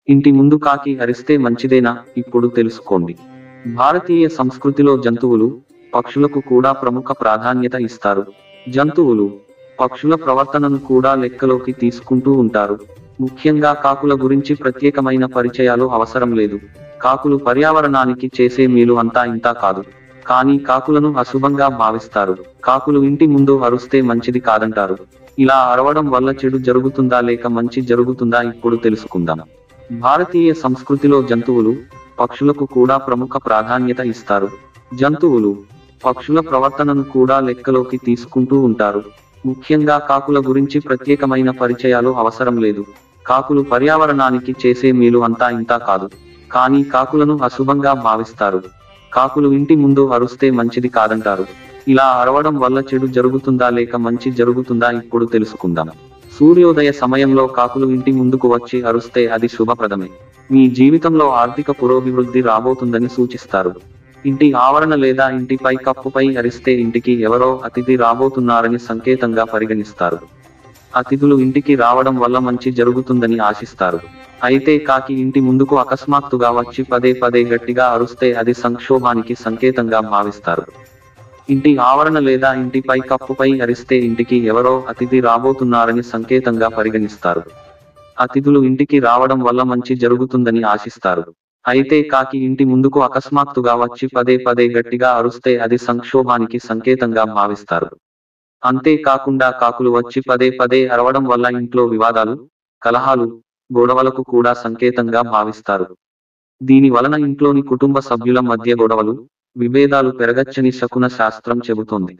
ఇంటి ముందు కాకి అరిస్తే మంచిదేనా? ఇప్పుడు తెలుసుకోండి. భారతీయ సంస్కృతిలో జంతువులు, పక్షులకు కూడా ప్రముఖ ప్రాధాన్యత ఇస్తారు. జంతువులు, పక్షుల ప్రవర్తనను కూడా లెక్కలోకి తీసుకుంటూ ఉంటారు. ముఖ్యంగా కాకుల గురించి ప్రత్యేకమైన పరిచయాలు అవసరం లేదు. కాకులు పర్యావరణానికి చేసే మేలు అంతా ఇంతా కాదు. కానీ కాకులను అశుభంగా భావిస్తారు. కాకులు ఇంటి ముందు అరుస్తే మంచిది కాదంటారు. ఇలా అరవడం వల్ల చెడు జరుగుతుందా లేక మంచి జరుగుతుందా ఇప్పుడు తెలుసుకుందాం. భారతీయ సంస్కృతిలో జంతువులు, పక్షులకు కూడా ప్రముఖ ప్రాధాన్యత ఇస్తారు. జంతువులు, పక్షుల ప్రవర్తనను కూడా లెక్కలోకి తీసుకుంటూ ఉంటారు. ముఖ్యంగా కాకుల గురించి ప్రత్యేకమైన పరిచయాలు అవసరం లేదు. కాకులు పర్యావరణానికి చేసే మేలు అంతా ఇంతా కాదు. కానీ కాకులను అశుభంగా భావిస్తారు. కాకులు ఇంటి ముందు అరుస్తే మంచిది కాదంటారు. ఇలా అరవడం వల్ల చెడు జరుగుతుందా లేక మంచి జరుగుతుందా ఇప్పుడు తెలుసుకుందాం. సూర్యోదయ సమయంలో కాకులు ఇంటి ముందుకు వచ్చి అరుస్తే అది శుభప్రదమే. మీ జీవితంలో ఆర్థిక పురోభివృద్ధి రాబోతుందని సూచిస్తారు. ఇంటి ఆవరణ లేదా ఇంటి పై కప్పుపై అరిస్తే ఇంటికి ఎవరో అతిథి రాబోతున్నారని సంకేతంగా పరిగణిస్తారు. అతిథులు ఇంటికి రావడం వల్ల మంచి జరుగుతుందని ఆశిస్తారు. అయితే కాకి ఇంటి ముందుకు అకస్మాత్తుగా వచ్చి పదే పదే గట్టిగా అరుస్తే అది సంక్షోభానికి సంకేతంగా భావిస్తారు. ఇంటి ఆవరణ లేదా ఇంటి పై కప్పుపై అరిస్తే ఇంటికి ఎవరో అతిథి రాబోతున్నారని సంకేతంగా పరిగణిస్తారు. అతిథులు ఇంటికి రావడం వల్ల మంచి జరుగుతుందని ఆశిస్తారు. అయితే కాకి ఇంటి ముందుకు అకస్మాత్తుగా వచ్చి పదే పదే గట్టిగా అరుస్తే అది సంక్షోభానికి సంకేతంగా భావిస్తారు. అంతేకాకుండా కాకులు వచ్చి పదే పదే అరవడం వల్ల ఇంట్లో వివాదాలు, కలహాలు, గొడవలకు కూడా సంకేతంగా భావిస్తారు. దీని వలన ఇంట్లోని కుటుంబ సభ్యుల మధ్య గొడవలు, విభేదాలు పెరగచ్చని శకున శాస్త్రం చెబుతోంది.